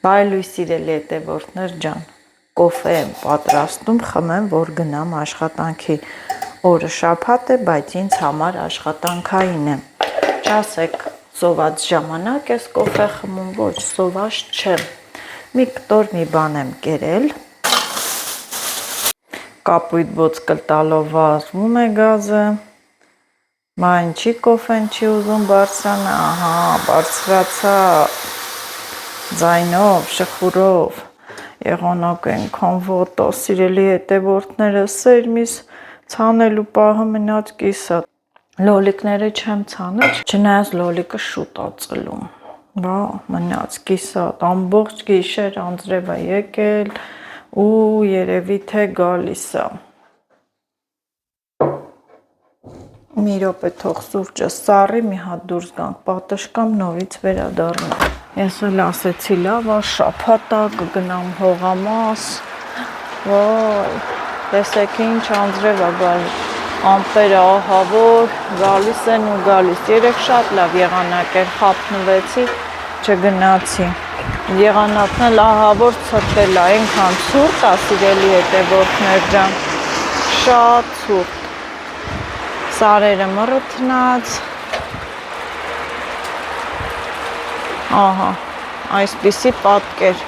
Բարելույս սիրելի հետևորդներ ջան, կոֆե եմ պատրաստում, խմեմ, որ գնամ աշխատանքի։ Օրը շաբաթ է, բայց ինձ համար աշխատանքային է։ Չասեք, սոված ժամանակ ես կոֆե խմում, ոչ, սոված չեմ։ Մի կտոր մի բան եմ կերել։ Կապույտ ոսկը տալով վազվում է գազը։ Մա ինչի կոֆեն չի ուզում բարձրանա, ահա, բարձրացա ձայնով, շխուրով, եղանակ ենքան ոտո, սիրելի հետևորդները, սերմիս ցանելու պահը մնաց կիսա։ Լոլիկները չեմ ցանել, չնայած լոլիկը շուտ ա ծլում, բա մնաց կիսա, ամբողջ գիշեր անձրև է եկել ու երևի թե գալիս է։ Մի րոպե թող սուրճը սառի, մի հատ դուրս գանք պատշկամ, նորից վերադառնամ։ Ես էլ ասեցի լավ, շաբաթ է, կգնամ հողամաս։ Վայ, տեսեք ինչ անձրև է գալիս, ամպերը ահավոր գալիս են ու գալիս։ Երեկ շատ լավ եղանակ էր, խաբնվեցի, չգնացի։ Եղանակն էլ ահավոր ցրտել է, այնքան ցուրտ է, սիրելի հետևորդներ ջան, շատ ցուրտ։ Սարերը մռթնած, ահա, այսպիսի պատկեր,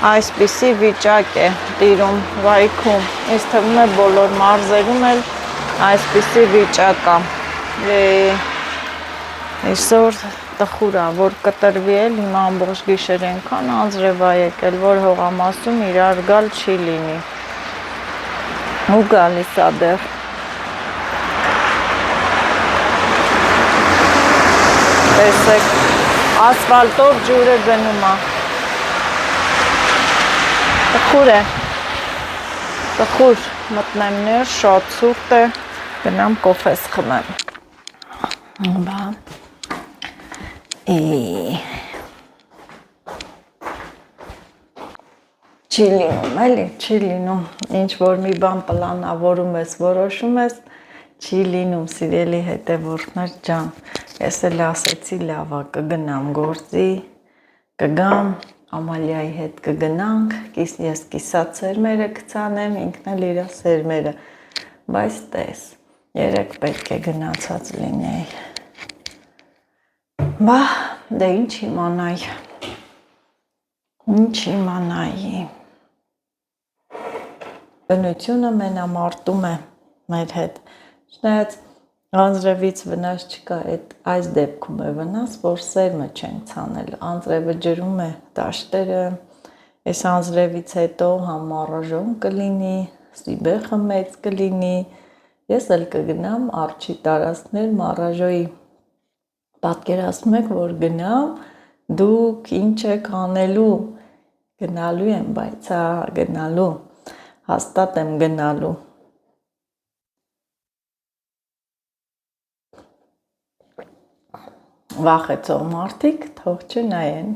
այսպիսի վիճակ է տիրում վայքում, ինձ թվում է բոլոր մարզերում էլ այսպիսի վիճակ է, այսօր տխուր է, որ կտրվի էլ, հիմա ամբողջ գիշեր ենքան անձրև է եկել, որ հողամասում իրար գալ չի լինի, ու գալիս է դեռ։ Տեսեք, ասվալտով ջուրը գնում է, տխուր է, տխուր, մտնեմ ներ, շատ ցուրտ է, գնամ կոֆես խմեմ, բա, չի լինում, էլի, չի լինում, ինչ-որ մի բան պլանավորում ես, որոշում ես, չի լինում, սիրելի հետևորդներ ջան, ես էլ ասեցի լավա, կգնամ գործի, կգամ, Ամալիայի հետ կգնանք, ես կիսած սերմերը կցանեմ, ինքն էլ իր սերմերը, բայց տես, երեկ պետք է գնացած լինեի, բա, դե ինչ իմանայի, բնությունը մենամարտում է մեր հետ, չնայած անձրևից վնաս չկա, այս դեպքում է վնաս, որ սերմը չենք ցանել, անձրևը ջրում է դաշտերը, այս անձրևից հետո համ մառաժոն կլինի, սիբեխը մեծ կլինի, ես էլ կգնամ արջի տարածքներ մառաժոյի, պատկերացնում եք, որ գնամ, դուք ինչ եք անելու, գնալու եմ, բայց գնալու, հաստատ եմ գնալու, վախեցող մարդիկ թող չնայեն։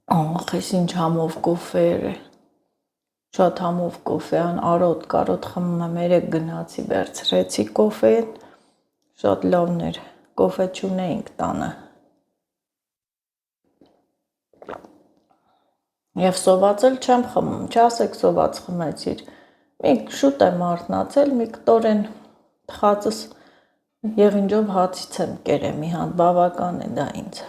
Ախ, ես ինչ համով կոֆեր է, շատ համով կոֆե, կարոտ խմում եմ, երեկ գնացի, վերցրեցի կոֆեն, շատ լավն էր, կոֆե չունեինք տանը։ Եվ սոված էլ չեմ խմում, չասեք սոված խմեցիր, մի շուտ եմ արթնացել, մի կտորեն թխածս եղինջով հացից եմ կերել, մի հատ բավական է դա ինձ։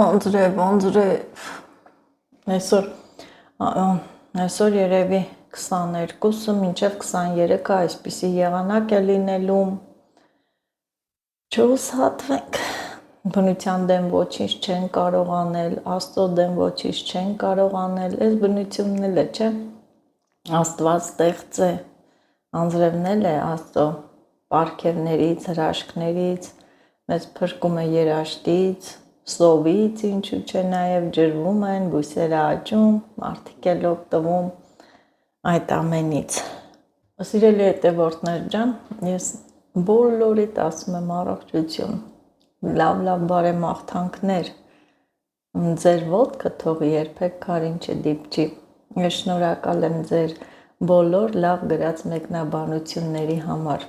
Անձրև, այսօր երևի 22-ը մինչև 23-ը այսպիսի եղանակ է լինելու, չհուսահատվենք, բնության դեմ ոչինչ չեն կարող անել, Աստծո դեմ ոչինչ չեն կարող անել, այս բնությունն էլ է, չէ, Աստված ստեղծ է, անձրևն էլ է Աստծո պարգևներից, հրաշքներից, մեզ փրկում է երաշտից, սովից, ինչու չէ նաև ջրվում են, բույսերը աճում, մարդիկ էլ օգտվում այդ ամենից։ Սիրելի հետևորդներ ջան, ես բոլորիդ ասում եմ առողջություն, լավ բարեմաղթանքներ, ձեր ոտքը թող երբեք քարին չդիպչի։ Ես շնորհակալ եմ ձեր բոլոր լավ գրած մեկնաբանությունների համար։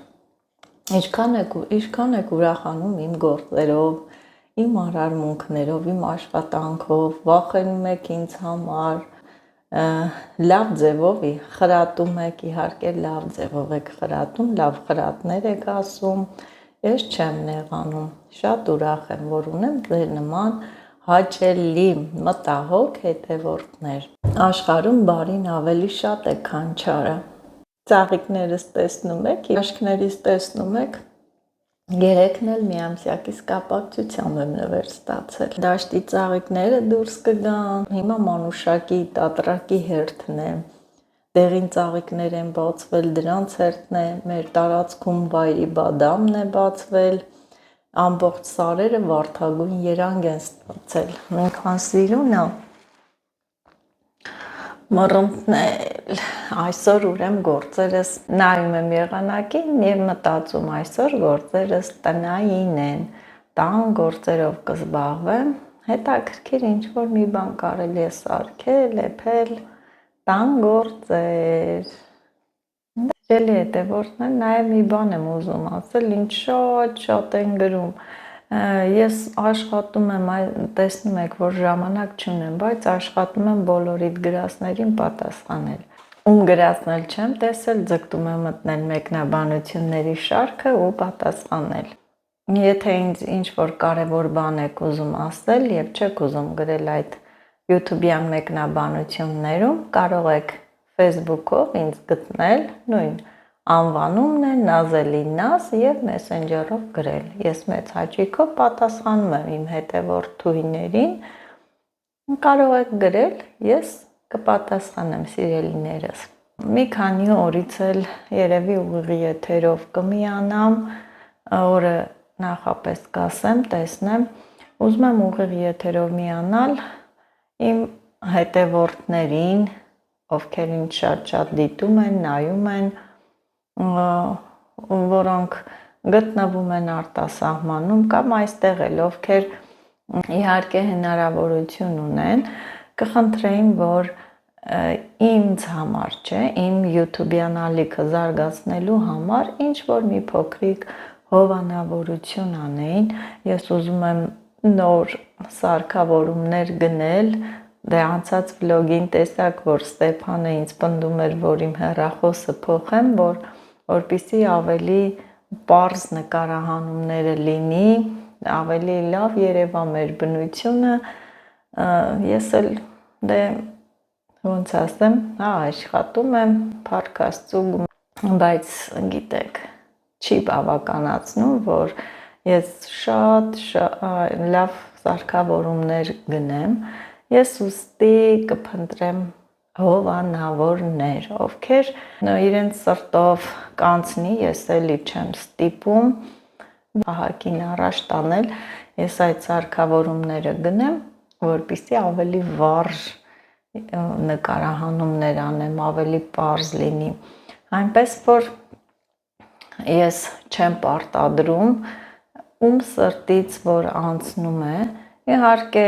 Ինչքան եք ուրախանում իմ գործերով, իմ արարմունքներով, իմ աշխատանքով, վախենում եք ինձ համար, լավ ձևով խրատում եք, իհարկե լավ ձևով եք խրատում, լավ խրատներ եք ասում, ես չեմ նեղանում, շատ ուրախ եմ, որ ունեմ ձեր նման հաճելի, մտահոգ հետևորդներ։ Աշխարհում բարին ավելի շատ է, քան չարը։ Ծաղիկներս տեսնում եք, աշկներից տեսնում եք, երեքն էլ միամսյակից կապակցությամբ եմ նվեր ստացել։ Դաշտի ծաղիկները դուրս կգան, հիմա մանուշակի տատրակի հերթն է, դեղին ծաղիկներ են բացվել, դրանց հերթն է, մեր տարածքում վայրի բադամն է բացվել, ամբողջ սարերը վարդագույն երանգ են ստացել, այնքան սիրուն է, մռնտնել, այսօր ուրեմ գործերս նայում եմ եղանակին և մտածում այսօր գործերս տնային են, տան գործերով կզբաղվեմ, հետաքրքիր ինչ-որ մի բան կարելի է սարքել, էփել, տան գործեր, դեժելի հետևորդներ, նաև մի բան եմ ուզում ասել, ինչ շատ են գրում, ես աշխատում եմ, տեսնում եք, որ ժամանակ չունեմ, բայց աշխատում եմ բոլորիդ գրածներին պատասխանել, ում գրածն էլ չեմ տեսել, ձգտում եմ մտնել մեկնաբանությունների շարքը ու պատասխանել, եթե ինձ ինչ-որ կարևոր բան եք ուզում ասել և չեք ուզում գրել այդ YouTube-յան մեկնաբանություններում, կարող եք Facebook-ով ինձ գտնել, նույն անվանումն է Նազելի Նազ և Messenger-ով գրել, ես մեծ հաճույքով պատասխանում եմ իմ հետևորդուհիներին, կարող եք գրել, ես կպատասխանեմ սիրելիներս, մի քանի օրից էլ երևի ուղիղ եթերով կմիանամ, օրը նախապես կասեմ, տեսնեմ, ուզում եմ ուղիղ եթերով միանալ իմ հետևորդներին, ովքեր ինձ շատ դիտում են, նայում են, որոնք գտնվում են արտասահմանում կամ այստեղ էլ, ովքեր իհարկե հնարավորություն ունեն, կխնդրեին, որ ինձ համար, իմ YouTube-յան ալիքը զարգացնելու համար ինչ-որ մի փոքրիկ հովանավորություն անեին, ես ուզում եմ նոր սարքավորումներ գնել, դե անցած վլոգին տեսակ, որ Ստեփանը ինձ պնդում էր, որ իմ հեռախոսը փոխեմ, որպեսզի ավելի պարզ նկարահանումները լինի, ավելի լավ երևա մեր բնությունը, ես էլ դե ոնց ասեմ, աշխատում եմ, փառք Աստծո, բայց գիտեք, չի բավականացնում, որ ես շատ լավ սարքավորումներ գնեմ, ես ուստի կփնտրեմ հովանավորներ, ովքեր իրենց սրտով կանցնի, ես էլի չեմ ստիպում Վահակին առաջ տանել, ես այդ սարքավորումները գնեմ, որպեսզի ավելի վառ նկարահանումներ անեմ, ավելի պարզ լինի, այնպես որ ես չեմ պարտադրում, ում սրտից որ անցնում է, իհարկե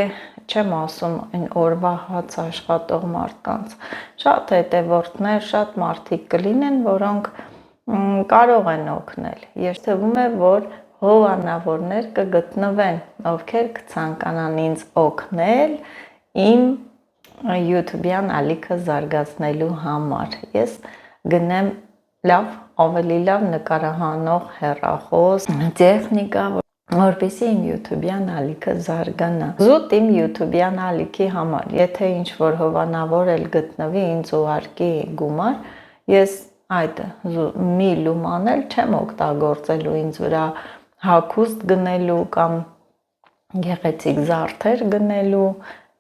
չեմ ասում այն օրվա հաց աշխատող մարդկանց, շատ հետևորդներ, շատ մարդիկ կլինեն, որոնք կարող են օգնել, ես թվում է, որ հովանավորներ կգտնվեն, ովքեր կցանկանան ինձ օգնել իմ YouTube-յան ալիքը զարգացնելու համար, ես գնեմ ավելի լավ նկարահանող հեռախոս, տեխնիկա, որպեսզի իմ YouTube-յան ալիքը զարգանա, զուտ իմ YouTube-յան ալիքի համար, եթե ինչ-որ հովանավոր էլ գտնվի ինձ ուղարկի գումար, ես այդ մի լուման էլ չեմ օգտագործելու ինձ վրա հագուստ գնելու կամ գեղեցիկ զարդեր գնելու,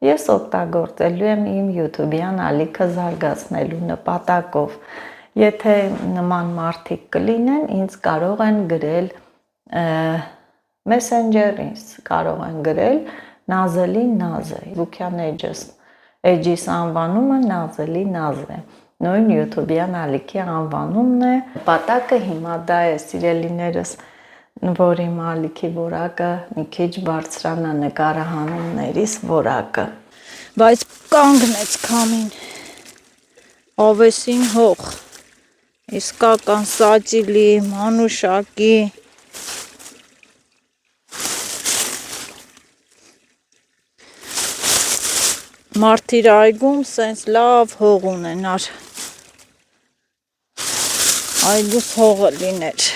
ես օգտագործելու եմ իմ YouTube-յան ալիքը զարգացնելու նպատակով, եթե նման մարդիկ կլինեն, ինձ կարող են գրել Messenger-ից, կարող են գրել Նազելի Նազ է, Facebook-յան էջիս անվանումը Նազելի Նազ է, նույն YouTube-յան ալիքի անվանումն է, նպատակը հիմա դա է, սիրելիներս, որի մալիքի որակը մի քիչ բարձրանա նկարահանումներիս որակը։ Բայց կանգնեց քամին, ավեսին հող, իսկական սաճիլի, մանուշակի, մարդիր այգում սենց լավ հող ունենար, այգուս հողը լիներ։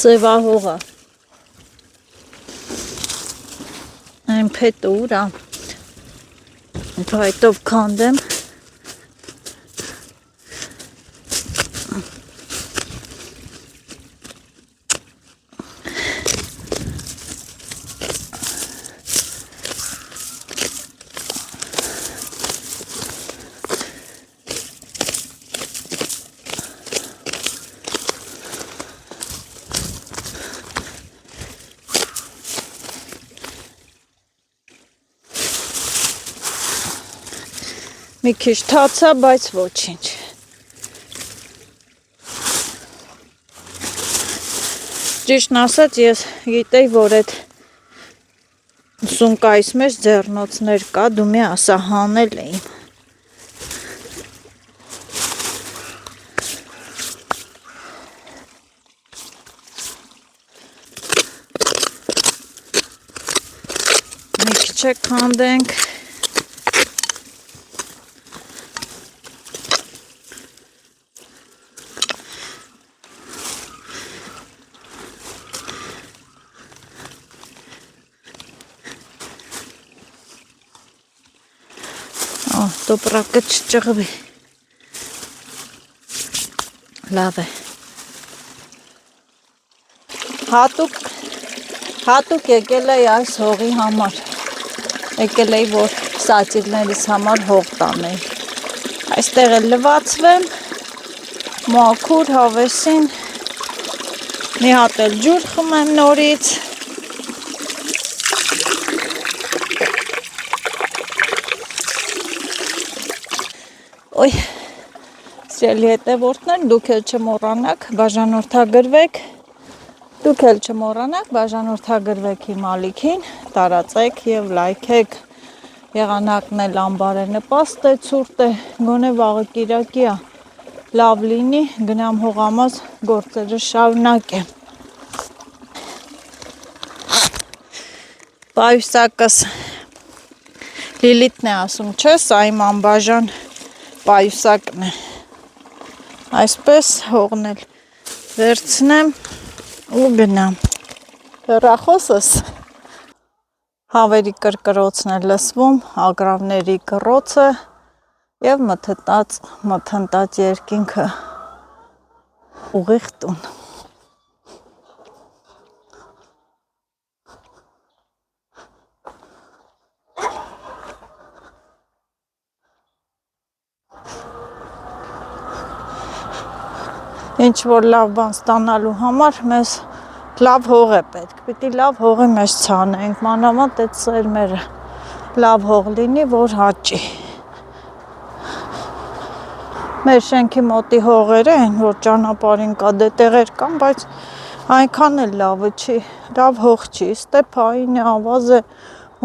Սևահողը, այն փետը ուրա, փայտով քանդեմ, մի քիչ թացա, բայց ոչինչ։ Ճիշտն ասած, ես գիտեի, որ այդ սումկայիս մեջ ձեռնոցներ կա, դու մի ասա հանել էիմ։ Մի քիչ քանդենք։ Տոպրակը չճղվի, լավ է, հատուկ եկել էի այս հողի համար, եկել էի, որ սաճիլներիս համար հող տանեի, այստեղ էլ լվացվեմ, մաքուր հավեսին, մի հատ էլ ջուր խմեմ նորից, Ոյ, սիրելի հետևորդներ, դուք էլ չմոռանաք, բաժանորդագրվեք իմ ալիքին, տարածեք և լայքեք, եղանակն էլ անբարենպաստ է, ցուրտ է, գոնե վաղը կիրակի է, լավ լինի, գնամ հողամաս գործերը շարունակեմ։ Պայուսակս Լիլիթն է ասում, չէ, սա իմ անբաժան պայուսակն է, այսպես հողն էլ վերցնեմ ու գնամ, հեռախոսս հավերի կրկրոցն է լսվում, ագռավների կռոցը և մթնտած երկինքը ուղիղ տուն։ Ինչ որ լավ բան ստանալու համար մեզ լավ հող է պետք, պիտի լավ հողի մեջ ցանենք, մանավանդ այդ սերմերը լավ հող լինի, որ հաճի։ Մեր շենքի մոտի հողերը են, որ ճանապարհին կա դե տեղեր կան, բայց այնքան էլ լավը չի, լավ հող չի, ստեփային է, ավազ է,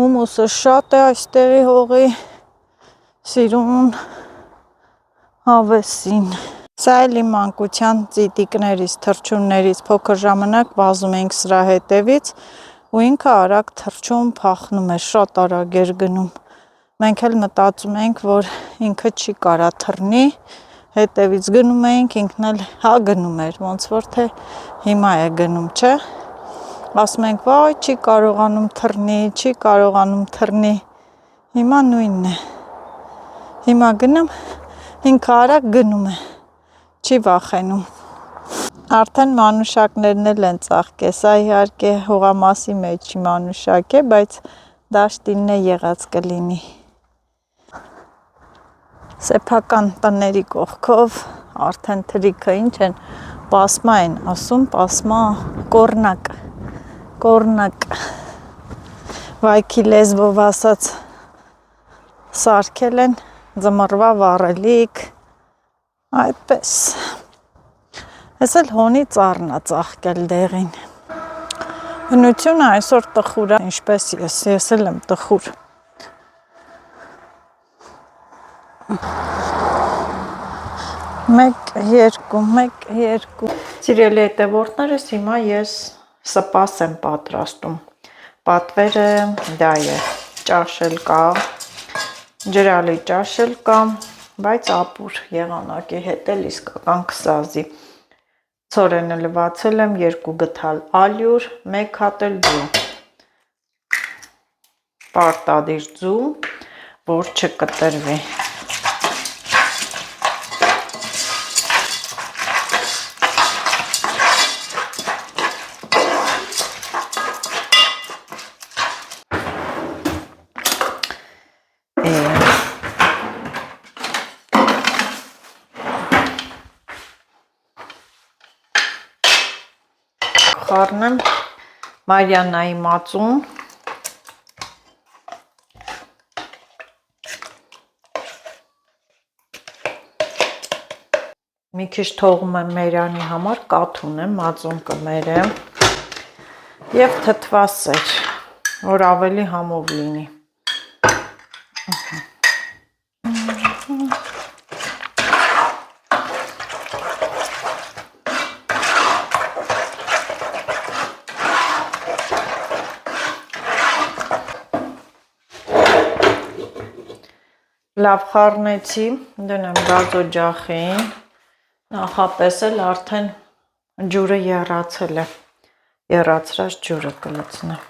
հումուսը շատ է այստեղի հողի, սիրուն հավեսին։ Սա էլ իմ մանկության ծիտիկներից, թռչուններից, փոքր ժամանակ վազում էինք սրա հետևից ու ինքը արագ թռչում, փախնում էր, շատ արագ էր գնում։ Մենք էլ մտածում էինք, որ ինքը չի կարա թռնի, հետևից գնում էինք, ինքն էլ հա գնում էր, ոնց որ թե հիմա է գնում, չէ։ Ասում ենք, վայ, չի կարողանում թռնի, հիմա նույնն է։ Հիմա գնում, ինքը արագ գնում է, չի վախենում։ Արդեն մանուշակներն էլ են ծաղկել, սա իհարկե հողամասի մեջի մանուշակ է, բայց դաշտինն է եղած կլինի։ Սեփական տների կողքով արդեն թրիքը ինչ են, պասմա են ասում, պասմա, կորնակ, վայքի լեզվով ասած սարքել են, ձմռվա վառելիք, Այդպես։ Ես էլ հոնի ծառն է ծաղկել դեղին։ Բնությունը այսօր տխուր է, ինչպես ես էլ եմ տխուր։ Մեկ, երկու։ Սիրելի հետևորդներս, հիմա ես սպաս եմ պատրաստում։ Պատվերը դա է, ճաշ էլ կա, ջրալի ճաշ էլ կա, բայց ապուր եղանակի հետ էլ իսկական քսազի։ Ցորենը լվացել եմ 2 գթալ ալյուր, 1 հատ էլ ձու։ Պարտադիր ձու, որ չկտրվի։ Խառնեմ Մարիաննայի մածուն։ Մի քիչ թողում եմ մերանի համար, կաթ ունեմ, մածուն կմերեմ և թթվասեր, որ ավելի համով լինի։ Լավ խառնեցի, դնեմ գազօջախին, նախապես էլ արդեն ջուրը եռացել է, եռացրած ջուրը կլցնեմ։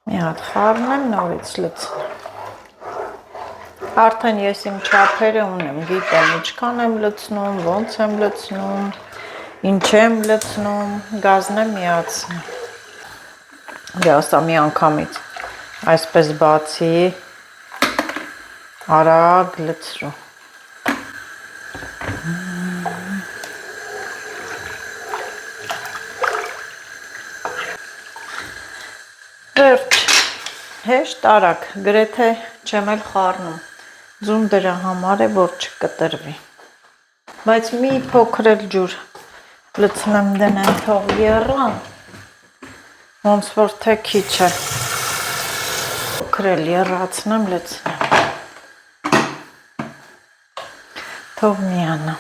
Մի հատ խառնեմ, նորից լցնեմ։ Արդեն ես իմ չափերը ունեմ, գիտեմ ինչքան եմ լցնում, ոնց եմ լցնում, ինչ եմ լցնում, գազն եմ միացնում։ Դե ասա մի անգամից այսպես բացի, արագ լցրու։ Վերջ, հեշտ արագ, գրեթե չեմ էլ խառնում, ձուն դրա համար է, որ չկտրվի։ Բայց մի փոքր էլ ջուր լցնեմ դնեմ, թող եռան, ոնց որ թե քիչ է, փոքր էլ եռացնեմ, լցնեմ, թող միանա։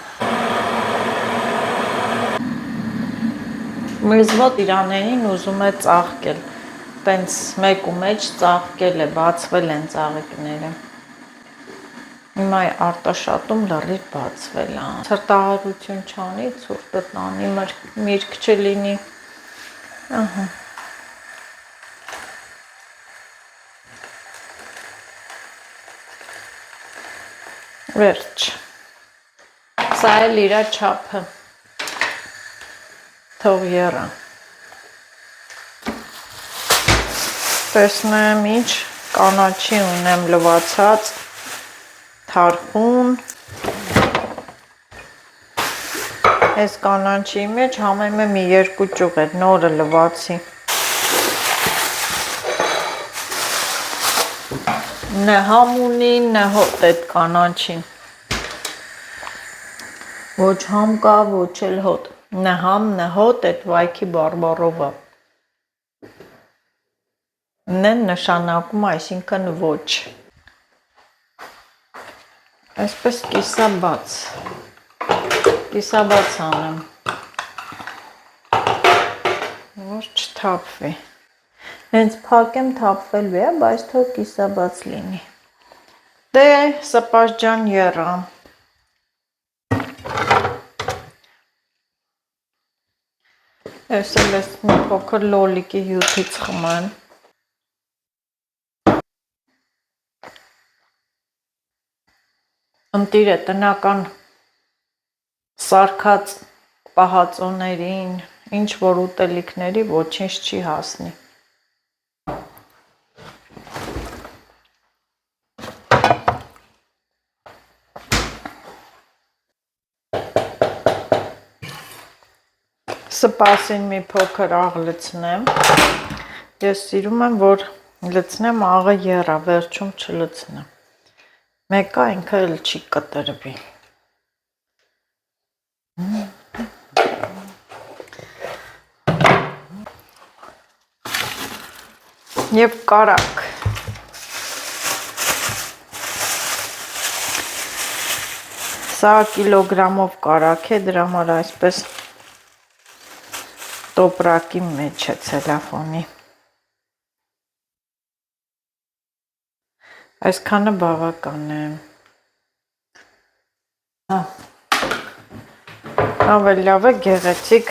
Մեզ մոտ Իրաներին ուզում է ծաղկել, պենց մեկու մեջ ծաղկել է, բացվել են ծաղիկները։ Հիմա արտաշատում լրիվ բացվել է, սրտահարություն չանի, ցուրտը տանի, միրգ չլինի, ահա։ Վերջ, սա էլ իրա չափը, թող եռա։ Տեսնեմ ինչ կանաչի ունեմ լվացած, թարխուն, այս կանանչի մեջ համեմ է մի 2 ճուղ է, նորը լվացի։ Նե համ ունի, նե հոտ էդ կանանչին։ Ոչ համ կա, ոչ էլ հոտ։ Նե համ, նե հոտ էդ վայքի բարբարովա։ Նե նշանակում, այսինքն ոչ։ Այսպես կիսաբաց անեմ, որ չթափվի, հենց փակեմ թափվելու է, բայց թող կիսաբաց լինի, դե սպաս ջան եռա, ես էլ ես մի փոքր լոլիկի հյութից խմեմ, ընտիր է տնական սարքած պահածոներին, ինչ որ ուտելիքների ոչինչ չի հասնի։ Սպասին մի փոքր աղ լցնեմ Ես սիրում եմ, որ լցնեմ աղը եռա, վերջում չլցնեմ։ Մեկը ինքը էլ չի կտրվի։ Եվ կարակ։ Սա կիլոգրամով կարակ է, դրա համար այսպես տոպրակի մեջ է ցելոֆանի։ Այսքանը բավական է։ Ավելի լավ է գեղեցիկ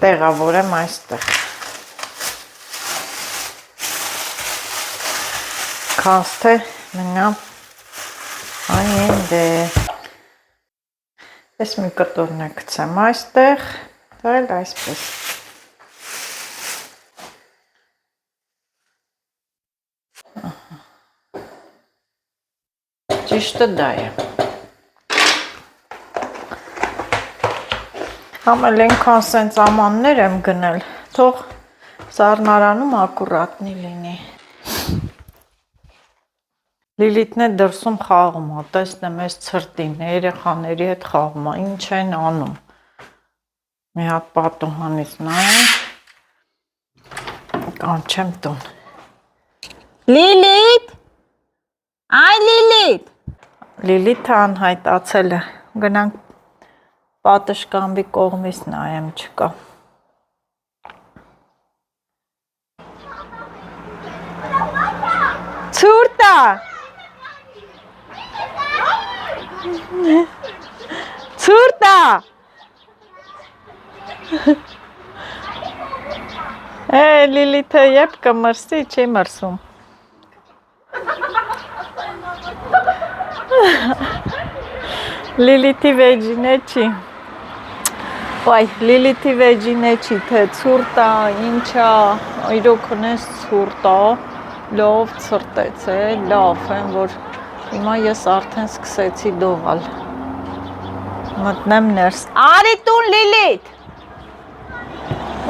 տեղավորեմ այստեղ։ Քանց թե մնա այնտե։ Ես մի կտորն է գցեմ այստեղ, դա էլ այսպես։ Ճիշտը դա է։ Համել ենքան սենց ամաններ եմ գնել, թող սառնարանում ակուրատնի լինի։ Լիլիթն է դրսում խաղում է, տեսնեմ ես ցրտին, երեխաների հետ խաղում է, ինչ են անում։ Մի հատ պատուհանից նայենք, կանչեմ տուն։ Լիլիթ, այ Լիլիթ։ Լիլիթը անհայտացել է, գնանք պատշգամբի կողմից նայեմ, չկա։ Ցուրտ է։ Ցուրտ է։ Լիլիթը երբ կմրսի, չի մրսում։ Լիլիթի վեջին է չի։ Ոայ, Լիլիթի վեջին է չի, թե ցուրտ է, ինչ է, իրոք ունես ցուրտ է, լավ ցրտեց է, լավ եմ, որ հիմա ես արդեն սկսեցի դողալ։ Մտնեմ ներս։ Արի տուն Լիլիթ։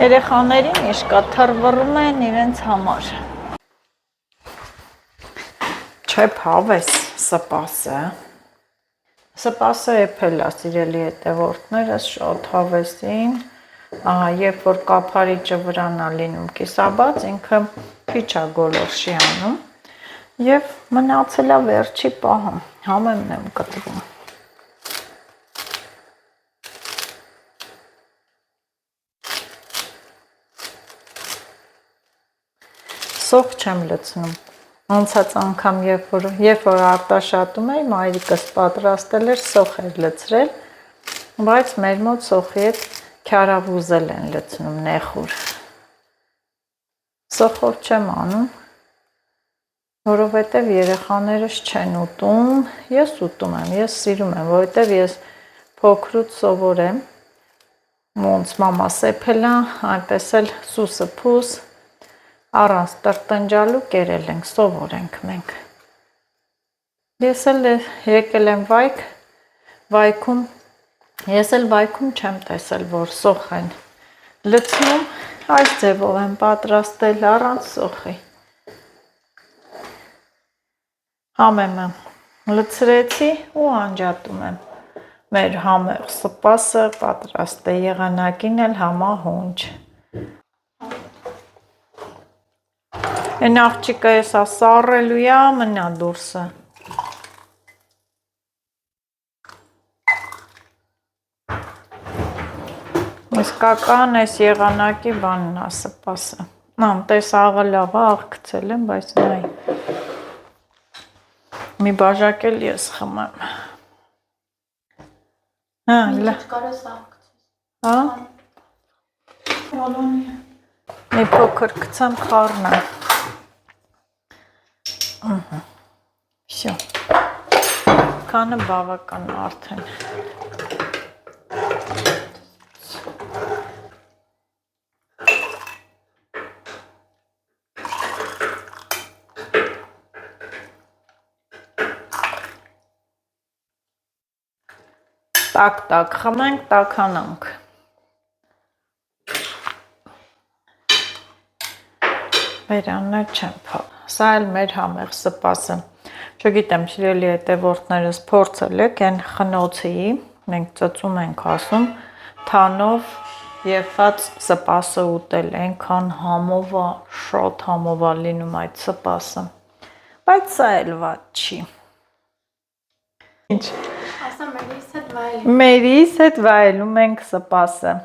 Երեխաներին իշկա թռվռում են իրենց համար։ Չէ հավես սպասը։ Սպասը էփել է սիրելի հետևորդներս շատ հավեսին, երբ որ կափարիչը վրան է լինում կիսաբաց, ինքը քիչ է գոլորշի անում եւ մնացել է վերջի պահում, համեմն եմ կտրում։ Սոխ չեմ լցնում։ Անցած անգամ երբ որ արտաշատում էի, մայրիկս պատրաստել էր, սոխ էր լցրել, բայց մեր մոտ սոխի հետ քյարավուզել են լցնում նեխուր։ Սոխով չեմ անում, որովհետև երեխաներս չեն ուտում, ես ուտում եմ, ես սիրում եմ, որովհետև ես փոքրուց սովորեմ, ոնց մամա սեփելա, այնպես էլ սուսը փուս, առանց տրտնջալու կերել ենք, սովոր ենք մենք։ Ես էլ եկել եմ վայքում, ես էլ վայքում չեմ տեսել, որ սոխ են լցնում, այս ձևով եմ պատրաստել առանց սոխի։ Համեմը լցրեցի ու անջատում եմ։ Մեր համեղ սպասը պատրաստ է, եղանակին էլ համահունչ։ Են աղջիկը եսա սառելու է, մնա դուրսը։ Իսկական ես եղանակի բանն է սպասը։ Տես աղը լավ է, աղ գցել եմ, բայց նայ։ Մի բաժակ էլ ես խմեմ։ Մի քիչ կարես աղ գցես։ Մի փոքր գցեմ խառնա։ Всё։ Քանը բավական արդեն։ Տակ խմենք, տաքանանք։ Բերաններ չեմ փակ։ Սա էլ մեր համեղ սպասը։ Չգիտեմ, սիրելի հետևորդներս փորձել եք այն խնոցի, մենք ծծում ենք ասում, թանով եփած սպասը ուտել, այնքան համով է, շատ համով է լինում այդ սպասը։ Բայց սա էլ վատ չի։ Ինչ։ Ասա մերիս հետ վայելում։ Մերիս հետ վայելում ենք սպասը։